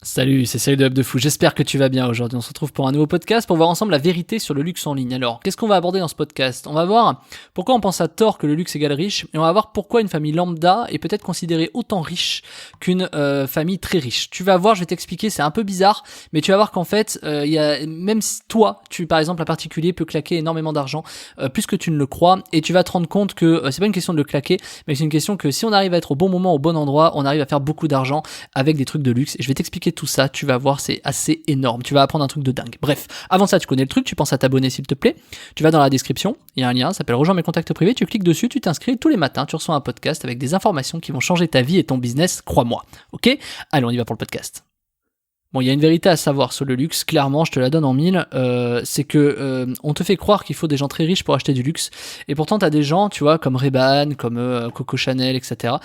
Salut, c'est Cyril de Hub de Fou, j'espère que tu vas bien aujourd'hui. On se retrouve pour un nouveau podcast pour voir ensemble la vérité sur le luxe en ligne. Alors, qu'est-ce qu'on va aborder dans ce podcast? On va voir pourquoi on pense à tort que le luxe égale riche, et on va voir pourquoi une famille lambda est peut-être considérée autant riche qu'une famille très riche. Tu vas voir, je vais t'expliquer, c'est un peu bizarre, mais tu vas voir qu'en fait, même si toi, par exemple, un particulier peut claquer énormément d'argent, plus que tu ne le crois, et tu vas te rendre compte que c'est pas une question de le claquer, mais c'est une question que si on arrive à être au bon moment, au bon endroit, on arrive à faire beaucoup d'argent avec des trucs de luxe. Et je vais t'expliquer tout ça, tu vas voir, c'est assez énorme, tu vas apprendre un truc de dingue. Bref, avant ça, tu connais le truc, tu penses à t'abonner s'il te plaît, tu vas dans la description, il y a un lien, ça s'appelle rejoins mes contacts privés, tu cliques dessus, tu t'inscris, tous les matins, tu reçois un podcast avec des informations qui vont changer ta vie et ton business, crois-moi. Ok? Allez, on y va pour le podcast. Bon, il y a une vérité à savoir sur le luxe, clairement, je te la donne en mille, c'est que on te fait croire qu'il faut des gens très riches pour acheter du luxe, et pourtant t'as des gens, tu vois, comme Ray-Ban, comme Coco Chanel, etc.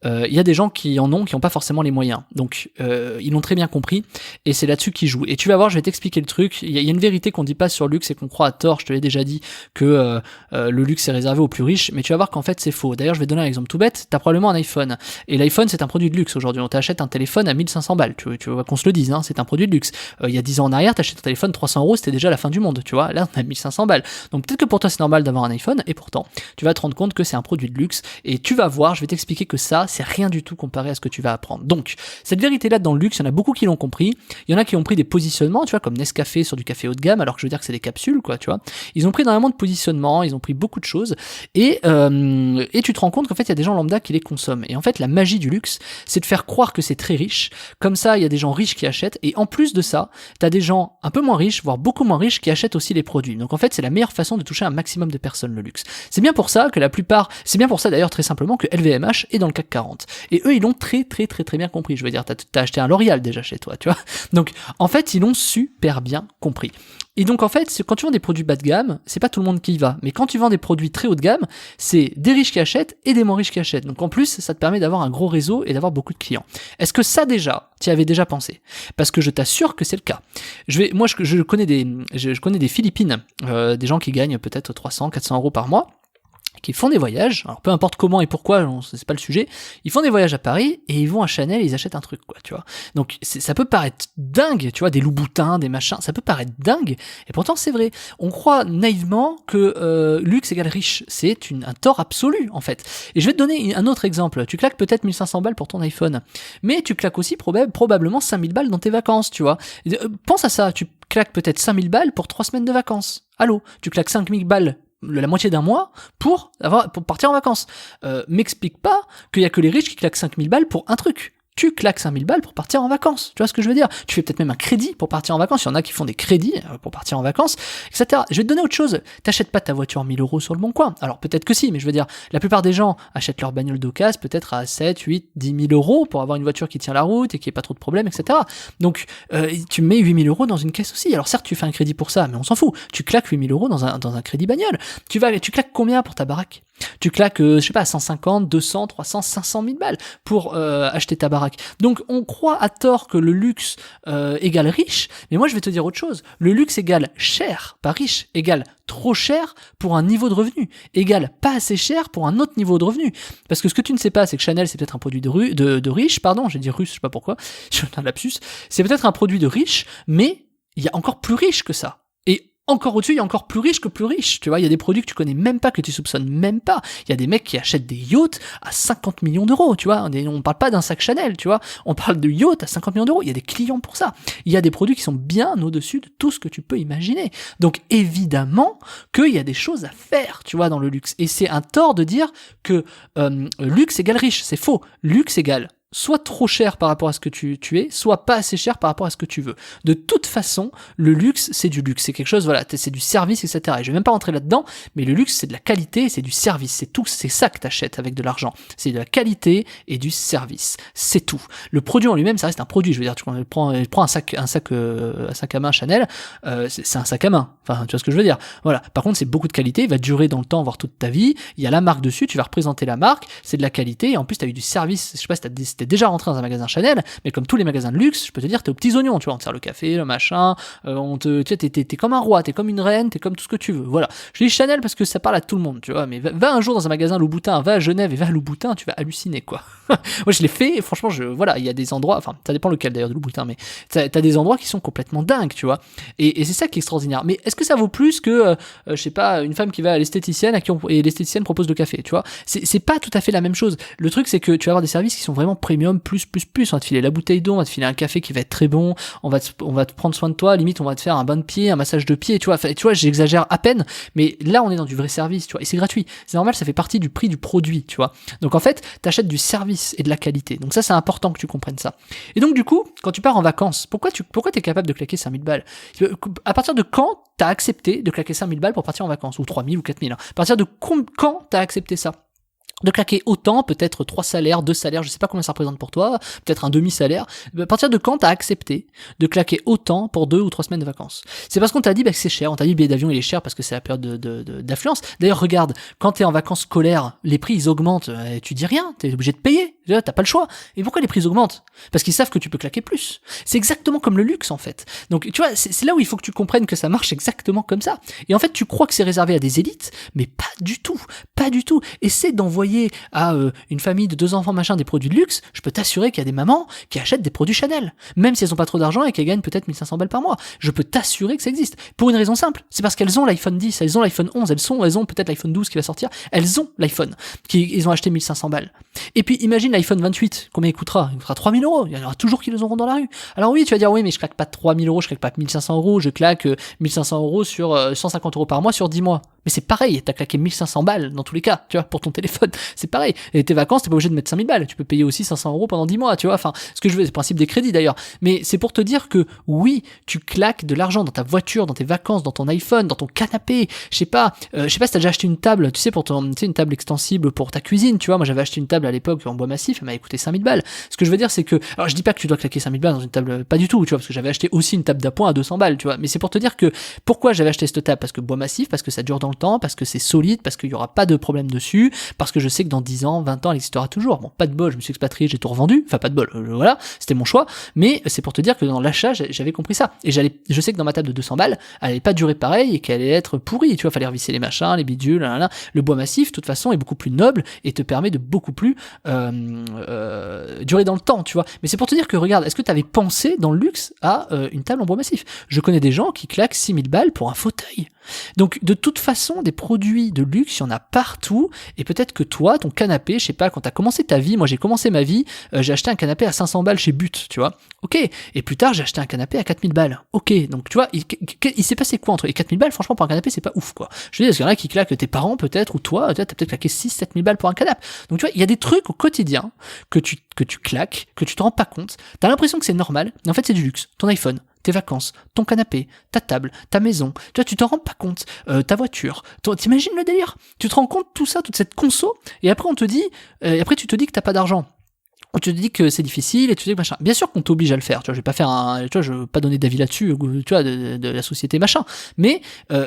Il y a des gens qui en ont, qui n'ont pas forcément les moyens, donc ils l'ont très bien compris, et c'est là-dessus qu'ils jouent. Et tu vas voir, je vais t'expliquer le truc, il y a une vérité qu'on dit pas sur le luxe et qu'on croit à tort, je te l'ai déjà dit, que le luxe est réservé aux plus riches, mais tu vas voir qu'en fait c'est faux. D'ailleurs, je vais te donner un exemple tout bête, t'as probablement un iPhone, et l'iPhone c'est un produit de luxe aujourd'hui, on t'achète un téléphone à 1500 balles, tu vois qu'on se le dise, hein, c'est un produit de luxe. Il y a 10 ans en arrière, t'achètes un téléphone 300 euros, c'était déjà la fin du monde, tu vois. Là, on a 1500 balles. Donc peut-être que pour toi, c'est normal d'avoir un iPhone, et pourtant, tu vas te rendre compte que c'est un produit de luxe, et tu vas voir, je vais t'expliquer que ça, c'est rien du tout comparé à ce que tu vas apprendre. Donc, cette vérité-là dans le luxe, il y en a beaucoup qui l'ont compris. Il y en a qui ont pris des positionnements, tu vois, comme Nescafé sur du café haut de gamme, alors que je veux dire que c'est des capsules, quoi, tu vois. Ils ont pris énormément de positionnements, ils ont pris beaucoup de choses, et tu te rends compte qu'en fait, il y a des gens lambda qui les consomment. Et en fait, la magie du luxe, c'est de faire croire que c'est très riche. Comme ça, il y a des gens riches qui achètent, et en plus de ça, t'as des gens un peu moins riches, voire beaucoup moins riches, qui achètent aussi les produits. Donc en fait, c'est la meilleure façon de toucher un maximum de personnes, le luxe. C'est bien pour ça que c'est bien pour ça d'ailleurs très simplement que LVMH est dans le CAC 40. Et eux, ils l'ont très bien compris. Je veux dire, t'as acheté un L'Oréal déjà chez toi, tu vois. Donc en fait, ils l'ont super bien compris. Et donc en fait, quand tu vends des produits bas de gamme, c'est pas tout le monde qui y va. Mais quand tu vends des produits très haut de gamme, c'est des riches qui achètent et des moins riches qui achètent. Donc en plus, ça te permet d'avoir un gros réseau et d'avoir beaucoup de clients. Est-ce que ça déjà, tu y avais déjà pensé? Parce que je t'assure que c'est le cas. Je connais des Philippines, des gens qui gagnent peut-être 300, 400 euros par mois, qui font des voyages, alors peu importe comment et pourquoi, c'est pas le sujet, ils font des voyages à Paris et ils vont à Chanel et ils achètent un truc, quoi, tu vois. Donc ça peut paraître dingue, tu vois, des Louboutins, des machins, ça peut paraître dingue, et pourtant c'est vrai. On croit naïvement que luxe égale riche, c'est un tort absolu, en fait. Et je vais te donner un autre exemple. Tu claques peut-être 1500 balles pour ton iPhone, mais tu claques aussi probablement 5000 balles dans tes vacances, tu vois. Pense à ça, tu claques peut-être 5000 balles pour 3 semaines de vacances. Allô, tu claques 5000 balles la moitié d'un mois pour partir en vacances. M'explique pas qu'il y a que les riches qui claquent 5000 balles pour un truc. Tu claques 5000 balles pour partir en vacances. Tu vois ce que je veux dire? Tu fais peut-être même un crédit pour partir en vacances. Il y en a qui font des crédits pour partir en vacances, etc. Je vais te donner autre chose. T'achètes pas ta voiture 1000 euros sur le bon coin. Alors peut-être que si, mais je veux dire, la plupart des gens achètent leur bagnole d'occasion peut-être à 7, 8, 10 000 euros pour avoir une voiture qui tient la route et qui ait pas trop de problèmes, etc. Donc tu mets 8 000 euros dans une caisse aussi. Alors certes, tu fais un crédit pour ça, mais on s'en fout. Tu claques 8 000 euros dans un crédit bagnole. Tu claques combien pour ta baraque? Tu claques, je sais pas, 150, 200, 300, 500 000 balles pour acheter ta baraque. Donc on croit à tort que le luxe égale riche, mais moi je vais te dire autre chose. Le luxe égale cher, pas riche, égale trop cher pour un niveau de revenu, égale pas assez cher pour un autre niveau de revenu. Parce que ce que tu ne sais pas, c'est que Chanel c'est peut-être un produit de riche, pardon, j'ai dit russe, je sais pas pourquoi, j'ai un lapsus, c'est peut-être un produit de riche, mais il y a encore plus riche que ça. Et encore au-dessus, il y a encore plus riche que plus riche. Tu vois, il y a des produits que tu connais même pas, que tu soupçonnes même pas. Il y a des mecs qui achètent des yachts à 50 millions d'euros, tu vois. On parle pas d'un sac Chanel, tu vois. On parle de yachts à 50 millions d'euros. Il y a des clients pour ça. Il y a des produits qui sont bien au-dessus de tout ce que tu peux imaginer. Donc, évidemment qu'il y a des choses à faire, tu vois, dans le luxe. Et c'est un tort de dire que luxe égale riche. C'est faux. Luxe égale soit trop cher par rapport à ce que tu es, soit pas assez cher par rapport à ce que tu veux. De toute façon, le luxe, c'est du luxe. C'est quelque chose, voilà, c'est du service, etc. Et je vais même pas rentrer là-dedans, mais le luxe, c'est de la qualité, c'est du service. C'est tout, c'est ça que t'achètes avec de l'argent. C'est de la qualité et du service. C'est tout. Le produit en lui-même, ça reste un produit. Je veux dire, tu prends un sac à main Chanel, c'est un sac à main. Enfin, tu vois ce que je veux dire. Voilà. Par contre, c'est beaucoup de qualité, il va durer dans le temps, voire toute ta vie. Il y a la marque dessus, tu vas représenter la marque, c'est de la qualité, et en plus, t'as eu du service. Je sais pas si t'es déjà rentré dans un magasin Chanel, mais comme tous les magasins de luxe, je peux te dire, t'es aux petits oignons, tu vois, on te sert le café, le machin, tu sais, t'es comme un roi, t'es comme une reine, t'es comme tout ce que tu veux, voilà. Je dis Chanel parce que ça parle à tout le monde, tu vois, mais va un jour dans un magasin Louboutin, va à Genève et va à Louboutin, tu vas halluciner, quoi. Moi, je l'ai fait, et franchement, voilà, il y a des endroits, enfin, ça dépend lequel d'ailleurs de Louboutin, mais t'as des endroits qui sont complètement dingues, tu vois, et c'est ça qui est extraordinaire. Mais est-ce que ça vaut plus que, je sais pas, une femme qui va à l'esthéticienne et l'esthéticienne propose le café, tu vois? C'est pas tout à fait la même chose. Le truc, c'est que tu vas avoir des services qui sont vraiment premium, plus. On va te filer la bouteille d'eau, on va te filer un café qui va être très bon, on va te prendre soin de toi, limite, on va te faire un bain de pied, un massage de pied, tu vois. Enfin, tu vois, j'exagère à peine, mais là, on est dans du vrai service, tu vois, et c'est gratuit. C'est normal, ça fait partie du prix du produit, tu vois. Donc, en fait, t'achètes du service et de la qualité. Donc ça, c'est important que tu comprennes ça. Et donc, du coup, quand tu pars en vacances, pourquoi t'es capable de claquer 5000 balles? À partir de quand t'as accepté de claquer 5000 balles pour partir en vacances? Ou 3000 ou 4000, hein. À partir de quand t'as accepté ça? De claquer autant, peut-être 3 salaires, 2 salaires, je sais pas combien ça représente pour toi, peut-être un demi-salaire. À partir de quand t'as accepté de claquer autant pour 2 ou 3 semaines de vacances? C'est parce qu'on t'a dit que c'est cher, on t'a dit le billet d'avion il est cher parce que c'est la période d'affluence. D'ailleurs, regarde, quand t'es en vacances scolaires, les prix ils augmentent, tu dis rien, t'es obligé de payer, t'as pas le choix. Et pourquoi les prix augmentent? Parce qu'ils savent que tu peux claquer plus. C'est exactement comme le luxe en fait. Donc tu vois, c'est là où il faut que tu comprennes que ça marche exactement comme ça. Et en fait, tu crois que c'est réservé à des élites, mais pas du tout, pas du tout. Essaie d'envoyer à une famille de 2 enfants machin des produits de luxe, je peux t'assurer qu'il y a des mamans qui achètent des produits Chanel, même si elles ont pas trop d'argent et qu'elles gagnent peut-être 1500 balles par mois. Je peux t'assurer que ça existe. Pour une raison simple, c'est parce qu'elles ont l'iPhone 10, elles ont l'iPhone 11, elles ont peut-être l'iPhone 12 qui va sortir, elles ont l'iPhone, ils ont acheté 1500 balles. Et puis imagine l'iPhone 28, combien il coûtera? Il coûtera 3000 euros, il y en aura toujours qui les auront dans la rue. Alors oui, tu vas dire oui, mais je claque pas 3000 euros, je claque pas 1500 euros, je claque 1500 euros sur 150 euros par mois sur 10 mois. Mais c'est pareil, t'as claqué 1500 balles dans tous les cas, tu vois, pour ton téléphone. C'est pareil. Et tes vacances, t'es pas obligé de mettre 5000 balles. Tu peux payer aussi 500 euros pendant 10 mois, tu vois. Enfin, ce que je veux, c'est le principe des crédits d'ailleurs. Mais c'est pour te dire que oui, tu claques de l'argent dans ta voiture, dans tes vacances, dans ton iPhone, dans ton canapé. Je sais pas si t'as déjà acheté une table, tu sais, une table extensible pour ta cuisine, tu vois. Moi, j'avais acheté une table à l'époque en bois massif, elle m'avait coûté 5000 balles. Ce que je veux dire, c'est que, alors je dis pas que tu dois claquer 5000 balles dans une table, pas du tout, tu vois, parce que j'avais acheté aussi une table d'appoint à 200 balles, tu vois. Mais c'est pour te dire que, pourquoi j'avais acheté cette table? Parce que bois massif, parce que ça dure dans le temps, parce que c'est solide, parce qu'il y aura pas de problème dessus, parce que je sais que dans 10 ans, 20 ans, elle existera toujours. Bon, pas de bol, je me suis expatrié, j'ai tout revendu, enfin pas de bol, voilà, c'était mon choix, mais c'est pour te dire que dans l'achat, j'avais compris ça. Et je sais que dans ma table de 200 balles, elle allait pas durer pareil et qu'elle allait être pourrie, tu vois, fallait revisser les machins, les bidules, le bois massif, de toute façon, est beaucoup plus noble et te permet de beaucoup plus durer dans le temps, tu vois. Mais c'est pour te dire que, regarde, est-ce que tu avais pensé dans le luxe à une table en bois massif? Je connais des gens qui claquent 6000 balles pour un fauteuil. Donc de toute façon, des produits de luxe, il y en a partout, et peut-être que toi, ton canapé, je sais pas, quand t'as commencé ta vie, moi j'ai commencé ma vie, j'ai acheté un canapé à 500 balles chez But, tu vois, ok, et plus tard j'ai acheté un canapé à 4000 balles, ok, donc tu vois, il s'est passé quoi entre les 4000 balles? Franchement, pour un canapé, c'est pas ouf, quoi. Je veux dire, parce qu'il y en a qui claquent tes parents, peut-être, ou toi, t'as peut-être claqué 6-7000 balles pour un canapé. Donc tu vois, il y a des trucs au quotidien que tu claques, que tu te rends pas compte, t'as l'impression que c'est normal, mais en fait c'est du luxe. Ton iPhone, tes vacances, ton canapé, ta table, ta maison, tu vois, tu t'en rends pas compte, ta voiture, t'imagines le délire? Tu te rends compte tout ça, toute cette conso, et après on te dit, après tu te dis que t'as pas d'argent. Ou tu te dis que c'est difficile et tu te dis que machin. Bien sûr qu'on t'oblige à le faire, tu vois, je vais pas faire tu vois, je veux pas donner d'avis là-dessus, tu vois, de la société machin. Mais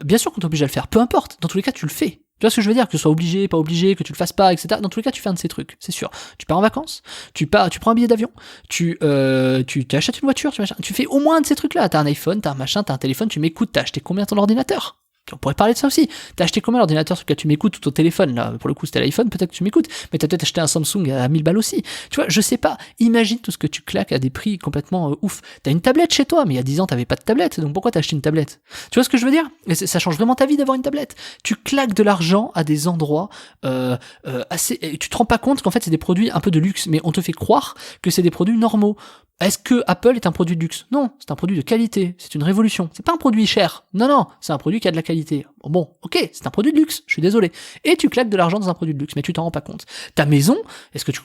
bien sûr qu'on t'oblige à le faire, peu importe, dans tous les cas tu le fais. Tu vois ce que je veux dire? Que ce soit obligé, pas obligé, que tu le fasses pas, etc. Dans tous les cas, tu fais un de ces trucs, c'est sûr. Tu pars en vacances, tu prends un billet d'avion, tu t'achètes une voiture, tu fais au moins un de ces trucs-là. T'as un iPhone, t'as un machin, t'as un téléphone, tu m'écoutes, t'as acheté combien ton ordinateur? On pourrait parler de ça aussi. T'as acheté combien l'ordinateur sur lequel tu m'écoutes ou ton téléphone, là? Pour le coup, c'était l'iPhone, peut-être que tu m'écoutes. Mais t'as peut-être acheté un Samsung à 1000 balles aussi. Tu vois, je sais pas. Imagine tout ce que tu claques à des prix complètement ouf. T'as une tablette chez toi, mais il y a 10 ans, t'avais pas de tablette. Donc pourquoi t'as acheté une tablette? Tu vois ce que je veux dire? Et ça change vraiment ta vie d'avoir une tablette. Tu claques de l'argent à des endroits assez. Tu te rends pas compte qu'en fait, c'est des produits un peu de luxe, mais on te fait croire que c'est des produits normaux. Est-ce que Apple est un produit de luxe? Non, c'est un produit de qualité, c'est une révolution. C'est pas un produit cher. Non, c'est un produit qui a de la qualité. Bon, ok, c'est un produit de luxe, je suis désolé. Et tu claques de l'argent dans un produit de luxe, mais tu t'en rends pas compte. Ta maison, est-ce que tu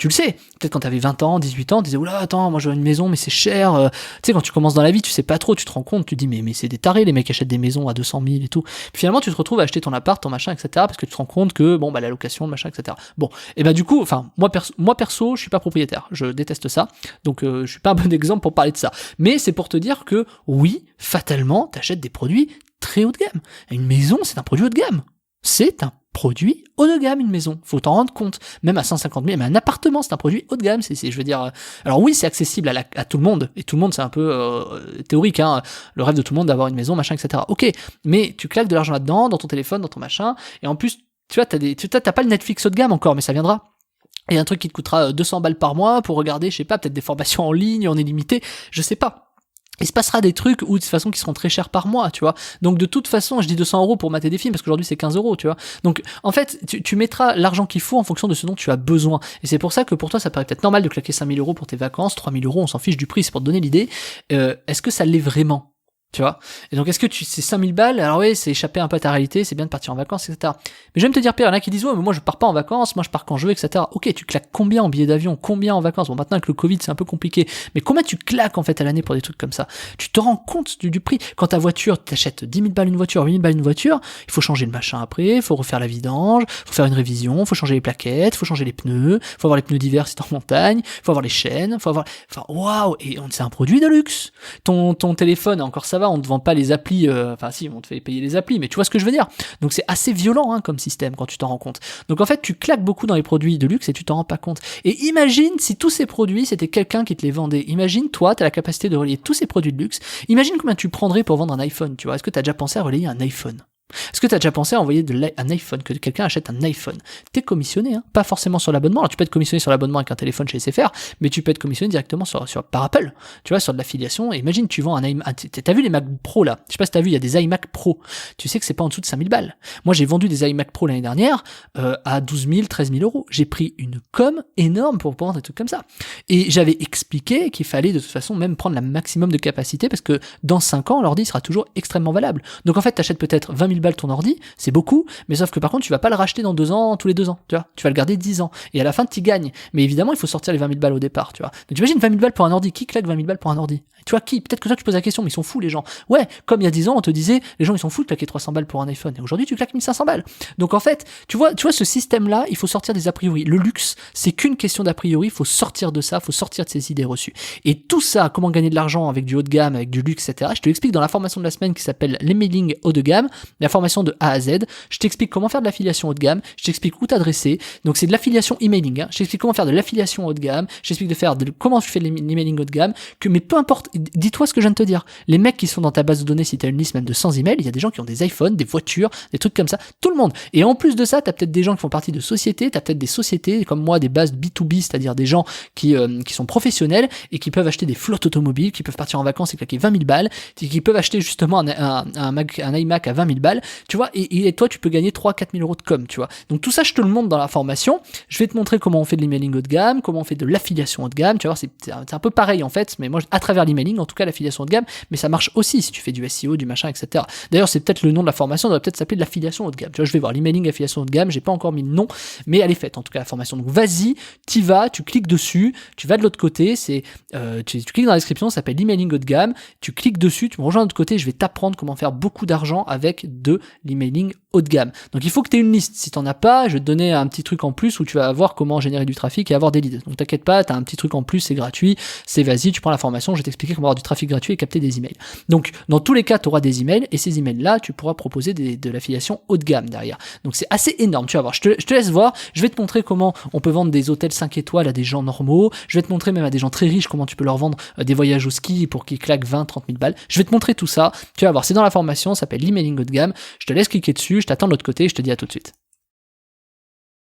le sais? Peut-être quand t'avais 20 ans, 18 ans, tu disais, oula, attends, moi je veux une maison, mais c'est cher. Tu sais, quand tu commences dans la vie, tu sais pas trop, tu te rends compte, tu te dis, mais c'est des tarés, les mecs achètent des maisons à 200 000 et tout. Puis finalement, tu te retrouves à acheter ton appart, ton machin, etc., parce que tu te rends compte que, bon, bah, la location, le machin, etc. Bon, et bah, du coup, enfin, moi perso, je suis pas propriétaire. Je déteste ça. Donc, je suis pas un bon exemple pour parler de ça. Mais c'est pour te dire que, oui, fatalement, t'achètes des produits très haut de gamme. Une maison, c'est un produit haut de gamme. C'est un produit haut de gamme, une maison. Faut t'en rendre compte. Même à 150 000, même un appartement, c'est un produit haut de gamme. Je veux dire, alors oui, c'est accessible à tout le monde. Et tout le monde, c'est un peu théorique, hein. Le rêve de tout le monde d'avoir une maison, machin, etc. Ok. Mais tu claques de l'argent là-dedans, dans ton téléphone, dans ton machin. Et en plus, tu vois, t'as pas le Netflix haut de gamme encore, mais ça viendra. Et un truc qui te coûtera 200 balles par mois pour regarder, je sais pas, peut-être des formations en ligne, en illimité, je sais pas. Il se passera des trucs où de toute façon qui seront très chers par mois, tu vois. Donc de toute façon, je dis 200 € pour mater des films parce qu'aujourd'hui c'est 15 €, tu vois. Donc en fait, tu mettras l'argent qu'il faut en fonction de ce dont tu as besoin. Et c'est pour ça que pour toi, ça paraît peut-être normal de claquer 5 000 € pour tes vacances, 3 000 €, on s'en fiche du prix, c'est pour te donner l'idée. Est-ce que ça l'est vraiment? Tu vois. Et donc, est-ce que c'est 5000 balles? Alors oui, c'est échapper un peu à ta réalité, c'est bien de partir en vacances, etc. Mais je vais me te dire, Pierre, il y en a qui disent, ouais, mais moi, je pars pas en vacances, moi, je pars quand je veux, etc. Ok, tu claques combien en billets d'avion? Combien en vacances? Bon, maintenant, avec le Covid, c'est un peu compliqué. Mais combien tu claques, en fait, à l'année pour des trucs comme ça? Tu te rends compte du prix? Quand ta voiture, t'achètes 10 000 balles une voiture, 8 000 balles une voiture, il faut changer le machin après, il faut refaire la vidange, faut faire une révision, il faut changer les plaquettes, il faut changer les pneus, il faut avoir les pneus d'hiver si t'es en montagne, il faut avoir les chaînes, enfin, waouh! Et c'est un produit de luxe. Ton téléphone, encore ça va, on ne te vend pas les applis, enfin si, on te fait payer les applis, mais tu vois ce que je veux dire. Donc c'est assez violent, hein, comme système quand tu t'en rends compte. Donc en fait, tu claques beaucoup dans les produits de luxe et tu t'en rends pas compte. Et imagine si tous ces produits, c'était quelqu'un qui te les vendait. Imagine, toi, t'as la capacité de relier tous ces produits de luxe. Imagine combien tu prendrais pour vendre un iPhone, tu vois. Est-ce que t'as déjà pensé à relayer un iPhone? Est-ce que tu as déjà pensé à envoyer un iPhone, que quelqu'un achète un iPhone? T'es commissionné, hein, pas forcément sur l'abonnement. Alors tu peux être commissionné sur l'abonnement avec un téléphone chez SFR, mais tu peux être commissionné directement par Apple, tu vois, sur de l'affiliation. Et imagine, tu vends un iMac, t'as vu les Mac Pro là? Je sais pas si t'as vu, il y a des iMac Pro. Tu sais que c'est pas en dessous de 5000 balles. Moi, j'ai vendu des iMac Pro l'année dernière à 12 000, 13 000 €. J'ai pris une com énorme pour vendre des trucs comme ça. Et j'avais expliqué qu'il fallait de toute façon même prendre la maximum de capacité parce que dans 5 ans, l'ordi sera toujours extrêmement valable. Donc en fait, t'achètes peut-être 20 000 balles ton ordi, c'est beaucoup, mais sauf que par contre tu vas pas le racheter dans 2 ans, tous les 2 ans, tu vois, tu vas le garder 10 ans, et à la fin tu gagnes, mais évidemment il faut sortir les 20 000 balles au départ, tu vois. Donc t'imagines 20 000 balles pour un ordi, qui claque 20 000 balles pour un ordi? Tu vois qui? Peut-être que toi tu poses la question, mais ils sont fous les gens. Ouais, comme il y a 10 ans on te disait, les gens ils sont fous de claquer 300 balles pour un iPhone, et aujourd'hui tu claques 1500 balles. Donc en fait, tu vois ce système là, il faut sortir des a priori. Le luxe, c'est qu'une question d'a priori, il faut sortir de ça, il faut sortir de ces idées reçues. Et tout ça, comment gagner de l'argent avec du haut de gamme, avec du luxe, etc. Je te l'explique dans la formation de la semaine qui s'appelle l'emailing haut de gamme, la formation de A à Z. Je t'explique comment faire de l'affiliation haut de gamme, je t'explique où t'adresser. Donc c'est de l'affiliation emailing, hein. Je t'explique comment faire de l'affiliation haut de gamme, je t'explique comment tu fais de l'emailing haut de gamme, mais peu importe, dis-toi ce que je viens de te dire. Les mecs qui sont dans ta base de données, si t'as une liste même de 100 emails, il y a des gens qui ont des iPhones, des voitures, des trucs comme ça, tout le monde. Et en plus de ça, t'as peut-être des gens qui font partie de sociétés, t'as peut-être des sociétés comme moi, des bases B2B, c'est-à-dire des gens qui sont professionnels et qui peuvent acheter des flottes automobiles, qui peuvent partir en vacances et claquer 20 000 balles, qui peuvent acheter justement un iMac à 20 000 balles, tu vois, et toi tu peux gagner 3-4 000 € de com, tu vois. Donc tout ça je te le montre dans la formation. Je vais te montrer comment on fait de l'emailing haut de gamme, comment on fait de l'affiliation haut de gamme, tu vois, c'est un peu pareil en fait, mais moi à travers l'emailing, en tout cas l'affiliation haut de gamme, mais ça marche aussi si tu fais du SEO, du machin, etc. D'ailleurs c'est peut-être le nom de la formation, ça devrait peut-être s'appeler de l'affiliation haut de gamme, tu vois, je vais voir l'emailing affiliation haut de gamme, j'ai pas encore mis le nom, mais elle est faite en tout cas la formation. Donc vas-y, t'y vas, tu cliques dessus, tu vas de l'autre côté, tu cliques dans la description, ça s'appelle l'emailing haut de gamme, tu cliques dessus, tu me rejoins de l'autre côté, je vais t'apprendre comment faire beaucoup d'argent avec de l'emailing haut de gamme. Donc il faut que tu aies une liste. Si t'en as pas, je vais te donner un petit truc en plus où tu vas voir comment générer du trafic et avoir des leads. Donc t'inquiète pas, t'as un petit truc en plus, c'est gratuit, c'est vas-y, tu prends la formation, je vais t'expliquer comment avoir du trafic gratuit et capter des emails. Donc dans tous les cas, tu auras des emails et ces emails-là, tu pourras proposer de l'affiliation haut de gamme derrière. Donc c'est assez énorme, tu vas voir. Je te laisse voir, je vais te montrer comment on peut vendre des hôtels 5 étoiles à des gens normaux, je vais te montrer même à des gens très riches comment tu peux leur vendre des voyages au ski pour qu'ils claquent 20-30 000 balles. Je vais te montrer tout ça, tu vas voir, c'est dans la formation, ça s'appelle l'emailing haut de gamme. Je te laisse cliquer dessus, je t'attends de l'autre côté, je te dis à tout de suite.